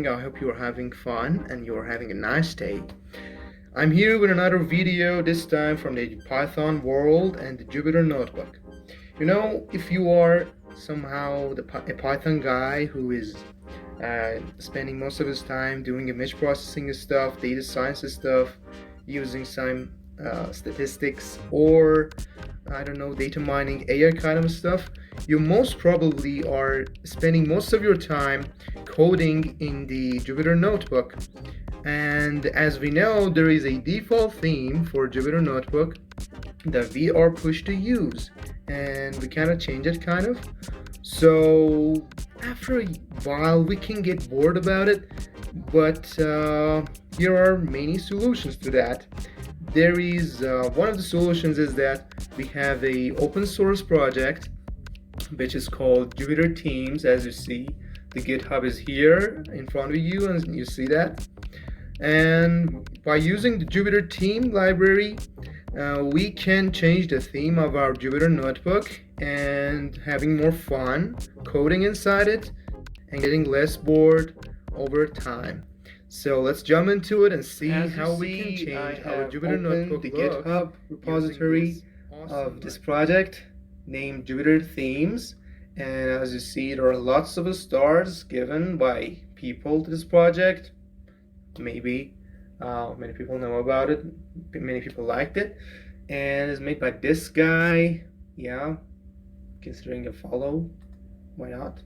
doing? I hope you're having fun and you're having a nice day. I'm here with another video, this time from the Python world and the Jupyter Notebook. If you are somehow a Python guy who is spending most of his time doing image processing stuff, data science stuff, using some statistics, or I don't know, data mining, AI kind of stuff, you most probably are spending most of your time coding in the Jupyter Notebook. And as we know, there is a default theme for Jupyter Notebook that we are pushed to use, and we cannot change it So after a while we can get bored about it, but here are many solutions to that. There is one of the solutions is that we have a open source project which is called jupyter-themes. As you see, the GitHub is here in front of you and you see that. And by using the Jupyter-theme library, we can change the theme of our Jupyter Notebook and having more fun coding inside it and getting less bored over time. So let's jump into it and see how we can change our Jupyter Notebook. The GitHub repository of this project named Jupyter-themes, and as you see, there are lots of stars given by people to this project. Maybe many people know about it, many people liked it, and it's made by this guy. Yeah, considering a follow, why not?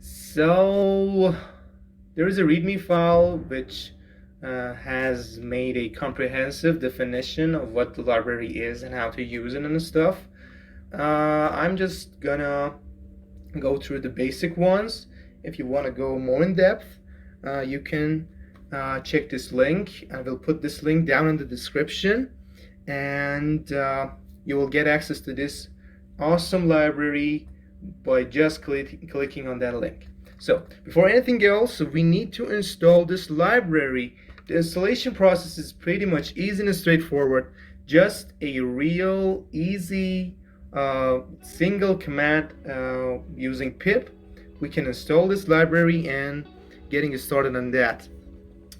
So there is a README file which has made a comprehensive definition of what the library is and how to use it and stuff. I'm just gonna go through the basic ones. If you want to go more in depth, you can check this link. I will put this link down in the description, and you will get access to this awesome library by just clicking on that link. So before anything else, we need to install this library. The installation process is pretty much easy and straightforward. Just a real easy single command using pip. We can install this library and getting started on that.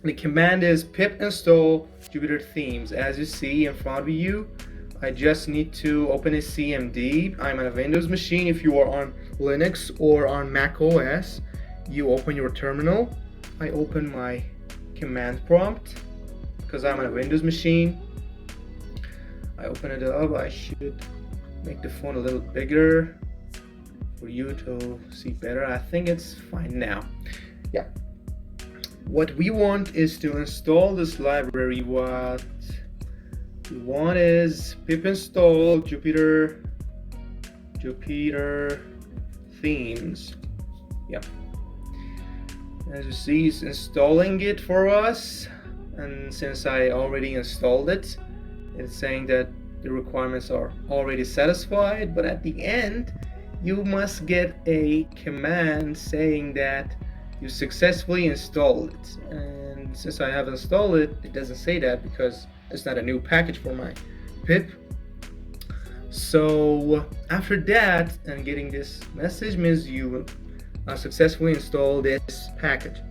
The command is pip install Jupyter-themes. As you see in front of you, I just need to open a CMD. I'm on a Windows machine. If you are on Linux or on Mac OS, you open your terminal. I open my command prompt because I'm on a Windows machine. I open it up. I should make the font a little bigger for you to see better. I think it's fine now. Yeah. What we want is to install this library. What we want is pip install Jupyter-themes. Yeah. As you see, it's installing it for us, and since I already installed it, it's saying that the requirements are already satisfied, but at the end you must get a command saying that you successfully installed it. And since I have installed it, it doesn't say that because it's not a new package for my pip. So after that, and getting this message means you successfully installed this package.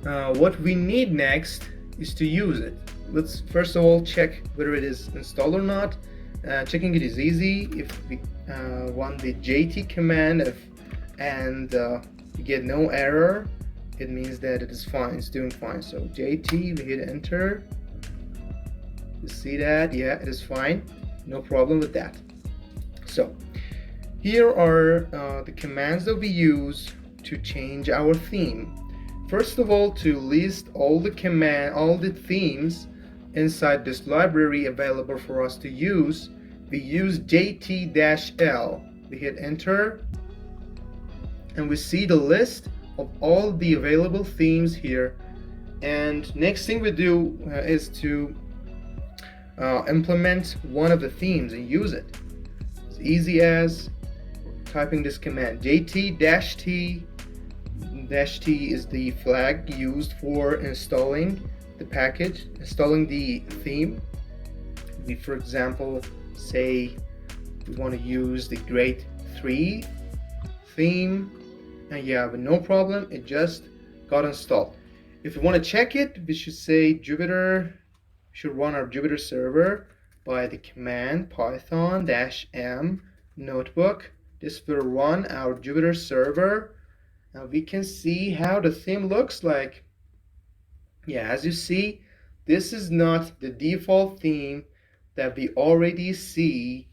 What we need next is to use it. Let's first of all check whether it is installed or not. Checking it is easy. If we run the jt command and we get no error, it means that it is fine, it's doing fine. So jt, we hit enter. You see that? Yeah, it is fine, no problem with that. So here are the commands that we use to change our theme. First of all, to list all the themes inside this library available for us to use, we use jt-l. We hit enter, and we see the list of all the available themes here. And next thing we do is to implement one of the themes and use it. It's easy as typing this command. jt-t is the flag used for installing the package, installing the theme. We, for example, say we want to use the grade 3 theme, and yeah, but no problem, it just got installed. If we want to check it, we should say Jupyter, should run our Jupyter server by the command python-m notebook. This will run our Jupyter server. Now we can see how the theme looks like. Yeah, as you see, this is not the default theme that we already see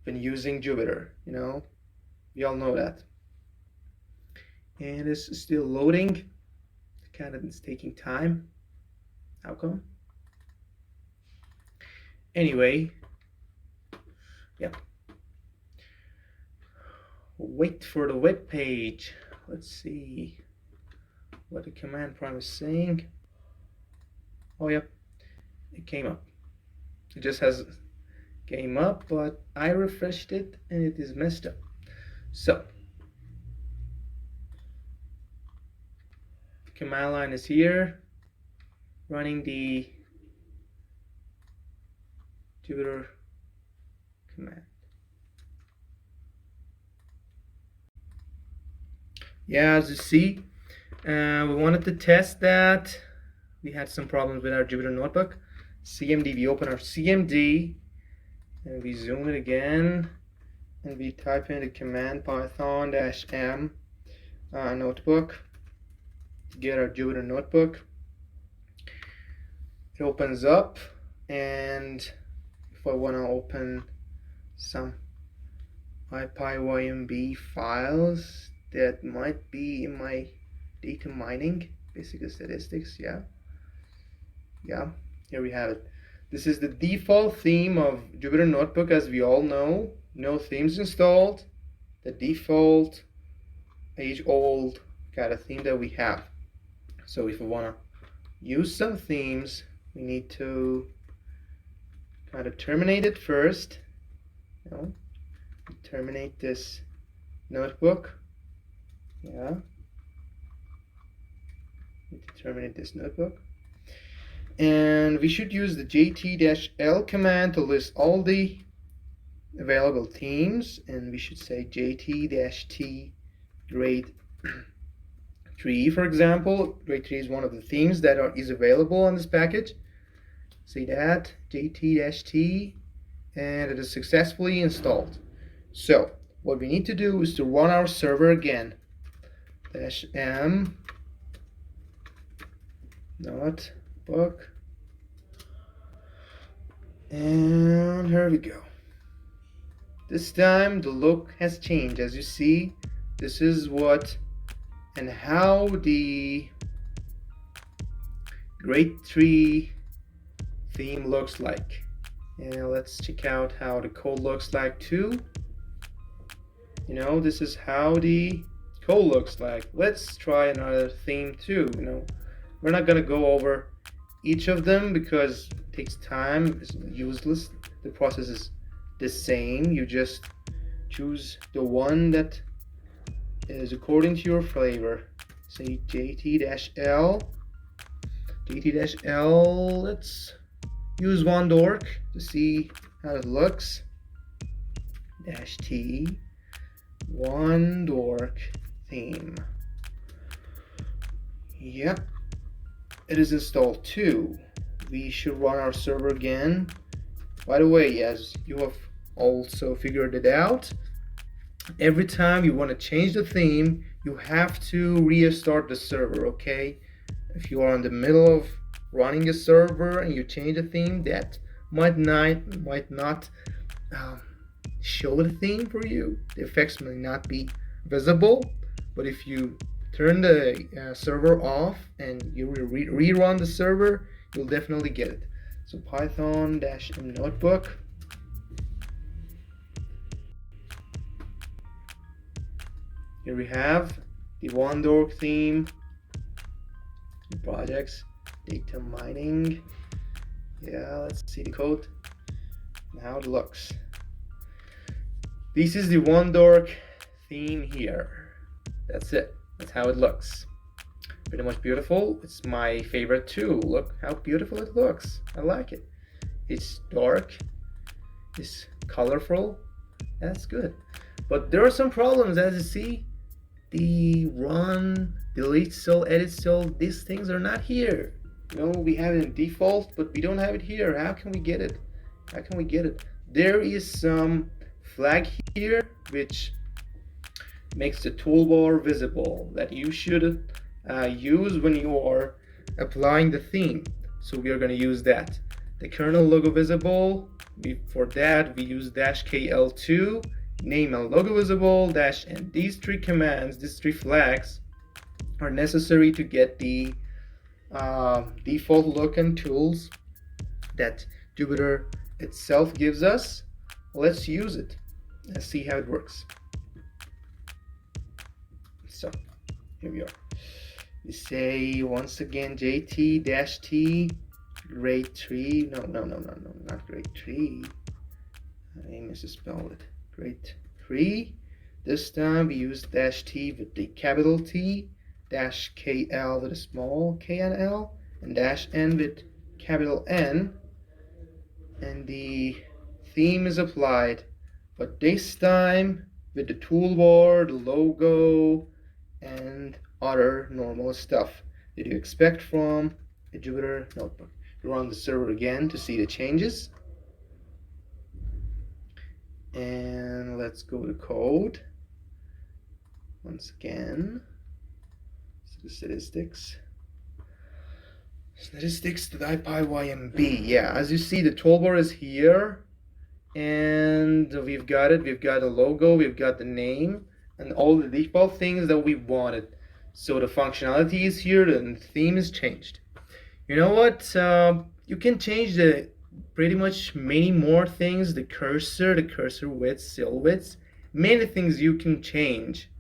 when using Jupyter, we all know that. And it's still loading. Kind of it's taking time. How come? Anyway, yeah. Wait for the web page. Let's see what the command prompt is saying. Oh yeah, it came up. It just has came up, but I refreshed it and it is messed up. So the command line is here, running the Jupyter command. Yeah, as you see, we wanted to test that. We had some problems with our Jupyter notebook. CMD, we open our CMD and we zoom it again and we type in the command python-m notebook to get our Jupyter notebook. It opens up, and if I want to open some IPyYMB files that might be in my data mining, basic statistics, yeah, here we have it. This is the default theme of Jupyter Notebook, as we all know. No themes installed. The default age-old kind of theme that we have. So if we want to use some themes, we need to kind of terminate it first. Terminate this notebook. Yeah. Need to terminate this notebook. And we should use the jt-l command to list all the available themes, and we should say jt-t grade 3, for example. Grade 3 is one of the themes that is available on this package. Say that, jt-t, and it is successfully installed. So what we need to do is to run our server again. -m notebook, and here we go. This time the look has changed. As you see, this is what and how the grade 3 theme looks like. And let's check out how the code looks like too. This is how the code looks like. Let's try another theme too. We're not gonna go over each of them because it takes time. It's useless. The process is the same. You just choose the one that is according to your flavor. Say jt-l. Let's use one dork to see how it looks. -t one dork theme. Yep, it is installed too. We should run our server again. By the way, as you have also figured it out, every time you want to change the theme, you have to restart the server, okay? If you are in the middle of running a server and you change a theme, that might not show the theme for you. The effects may not be visible, but if you turn the server off and you rerun the server, you'll definitely get it. So python-m notebook. Here we have the one dork theme, projects, data mining. Yeah, let's see the code and how it looks. This is the one dork theme here. That's it. That's how it looks. Pretty much beautiful. It's my favorite too. Look how beautiful it looks. I like it. It's dark. It's colorful. That's good. But there are some problems. As you see, the delete cell, edit cell, these things are not here. You know, we have it in default, but we don't have it here. How can we get it? How can we get it? There is some flag here which makes the toolbar visible that you should use when you are applying the theme. So we are going to use that. The kernel logo visible, for that we use -kl2, name and logo visible, -n. These three commands, these three flags are necessary to get the default look and tools that Jupyter itself gives us. Let's use it. Let's see how it works. So here we are. We say once again JT-T grade 3. No, not grade 3. I misspelled it. Grade 3. This time we use -T with the capital T, -KL with a small k and L, and -N with capital N. And the theme is applied, but this time with the toolbar, the logo, and other normal stuff that you expect from a Jupyter notebook. You run the server again to see the changes. And let's go to code. Once again, so the statistics to the IPyYMB. Yeah, as you see, the toolbar is here, and we've got it. We've got the logo, we've got the name, and all the default things that we wanted. So the functionality is here, and the theme is changed. You know what? You can change the pretty much many more things. The cursor width, cell width, many things you can change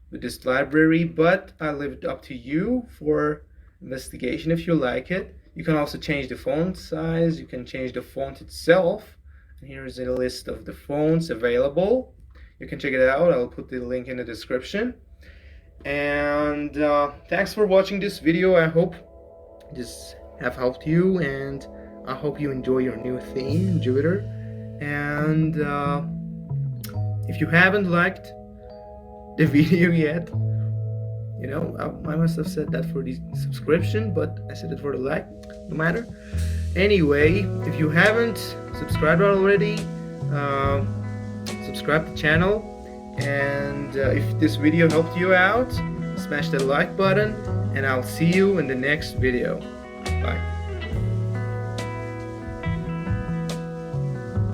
with this library, but I leave it up to you for investigation if you like it. You can also change the font size, you can change the font itself. And here's a list of the fonts available. You can check it out. I'll put the link in the description. And thanks for watching this video. I hope this have helped you, and I hope you enjoy your new theme, Jupyter. And if you haven't liked the video yet, you know, I must have said that for the subscription, but I said it for the like, no matter. Anyway, if you haven't subscribed already, subscribe to the channel, and if this video helped you out, smash that like button, and I'll see you in the next video. Bye.